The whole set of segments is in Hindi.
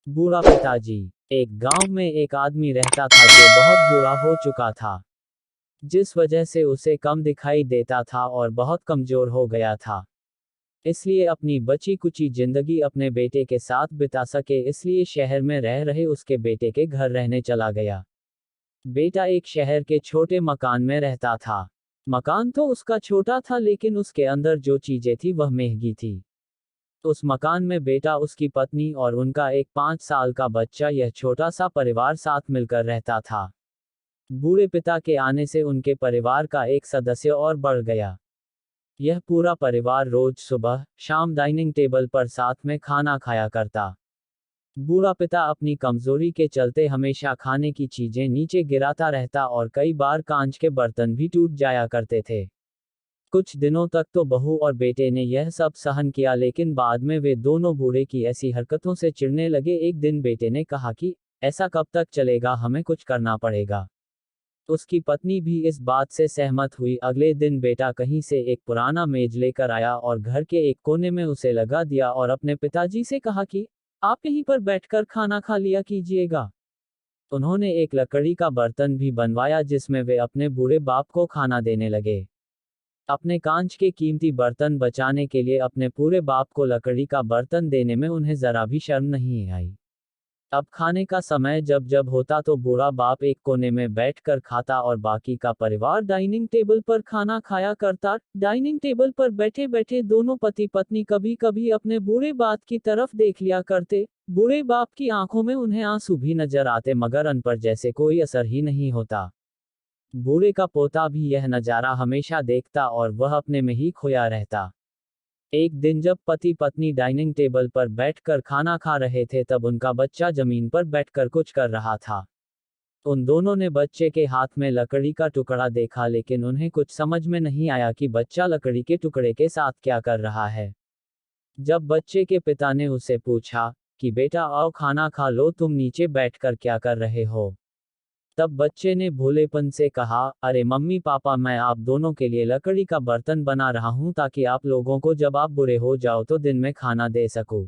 बूढ़ा पिताजी। एक गांव में एक आदमी रहता था जो बहुत बूढ़ा हो चुका था, जिस वजह से उसे कम दिखाई देता था और बहुत कमजोर हो गया था। इसलिए अपनी बची कुची जिंदगी अपने बेटे के साथ बिता सके इसलिए शहर में रह रहे उसके बेटे के घर रहने चला गया। बेटा एक शहर के छोटे मकान में रहता था। मकान तो उसका छोटा था लेकिन उसके अंदर जो चीजें थी वह महंगी थी। उस मकान में बेटा, उसकी पत्नी और उनका एक 5 साल का बच्चा, यह छोटा सा परिवार साथ मिलकर रहता था। बूढ़े पिता के आने से उनके परिवार का एक सदस्य और बढ़ गया। यह पूरा परिवार रोज सुबह शाम डाइनिंग टेबल पर साथ में खाना खाया करता। बूढ़ा पिता अपनी कमजोरी के चलते हमेशा खाने की चीजें नीचे गिराता रहता और कई बार कांच के बर्तन भी टूट जाया करते थे। कुछ दिनों तक तो बहू और बेटे ने यह सब सहन किया लेकिन बाद में वे दोनों बूढ़े की ऐसी हरकतों से चिढ़ने लगे। एक दिन बेटे ने कहा कि ऐसा कब तक चलेगा, हमें कुछ करना पड़ेगा। उसकी पत्नी भी इस बात से सहमत हुई। अगले दिन बेटा कहीं से एक पुराना मेज लेकर आया और घर के एक कोने में उसे लगा दिया और अपने पिताजी से कहा कि आप यहीं पर बैठकर खाना खा लिया कीजिएगा। उन्होंने एक लकड़ी का बर्तन भी बनवाया जिसमें वे अपने बूढ़े बाप को खाना देने लगे। अपने कांच के कीमती बर्तन बचाने के लिए अपने पूरे बाप को लकड़ी का बर्तन देने में उन्हें जरा भी शर्म नहीं आई। अब खाने का समय जब जब होता तो बूढ़ा बाप एक कोने में बैठकर खाता और बाकी का परिवार डाइनिंग टेबल पर खाना खाया करता। डाइनिंग टेबल पर बैठे बैठे दोनों पति पत्नी कभी कभी अपने बूढ़े बाप की तरफ देख लिया करते। बूढ़े बाप की आंखों में उन्हें आंसू भी नजर आते मगर उन पर जैसे कोई असर ही नहीं होता। बूढ़े का पोता भी यह नजारा हमेशा देखता और वह अपने में ही खोया रहता। एक दिन जब पति पत्नी डाइनिंग टेबल पर बैठकर खाना खा रहे थे तब उनका बच्चा जमीन पर बैठकर कुछ कर रहा था। उन दोनों ने बच्चे के हाथ में लकड़ी का टुकड़ा देखा लेकिन उन्हें कुछ समझ में नहीं आया कि बच्चा लकड़ी के टुकड़े के साथ क्या कर रहा है। जब बच्चे के पिता ने उसे पूछा कि बेटा आओ खाना खा लो, तुम नीचे बैठकर क्या कर रहे हो, तब बच्चे ने भोलेपन से कहा, अरे मम्मी पापा, मैं आप दोनों के लिए लकड़ी का बर्तन बना रहा हूं ताकि आप लोगों को जब आप बुरे हो जाओ तो दिन में खाना दे सकूं।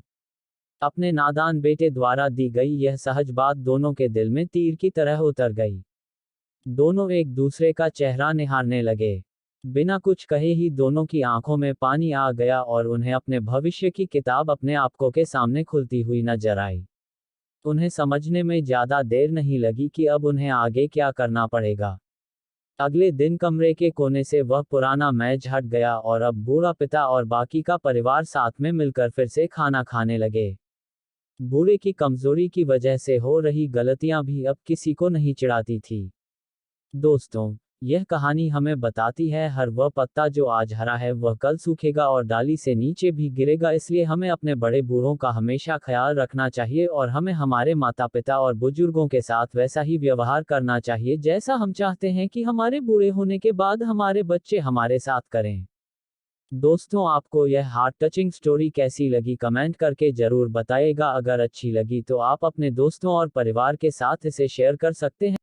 अपने नादान बेटे द्वारा दी गई यह सहज बात दोनों के दिल में तीर की तरह उतर गई। दोनों एक दूसरे का चेहरा निहारने लगे। बिना कुछ कहे ही दोनों की आंखों में पानी आ गया और उन्हें अपने भविष्य की किताब अपने आपको के सामने खुलती हुई नजर आई। उन्हें समझने में ज्यादा देर नहीं लगी कि अब उन्हें आगे क्या करना पड़ेगा। अगले दिन कमरे के कोने से वह पुराना मेज हट गया और अब बूढ़ा पिता और बाकी का परिवार साथ में मिलकर फिर से खाना खाने लगे। बूढ़े की कमजोरी की वजह से हो रही गलतियां भी अब किसी को नहीं चिढ़ाती थी। दोस्तों, यह कहानी हमें बताती है हर वह पत्ता जो आज हरा है वह कल सूखेगा और डाली से नीचे भी गिरेगा। इसलिए हमें अपने बड़े बूढ़ों का हमेशा ख्याल रखना चाहिए और हमें हमारे माता पिता और बुजुर्गों के साथ वैसा ही व्यवहार करना चाहिए जैसा हम चाहते हैं कि हमारे बूढ़े होने के बाद हमारे बच्चे हमारे साथ करें। दोस्तों, आपको यह हार्ट टचिंग स्टोरी कैसी लगी कमेंट करके जरूर बताइएगा। अगर अच्छी लगी तो आप अपने दोस्तों और परिवार के साथ इसे शेयर कर सकते हैं।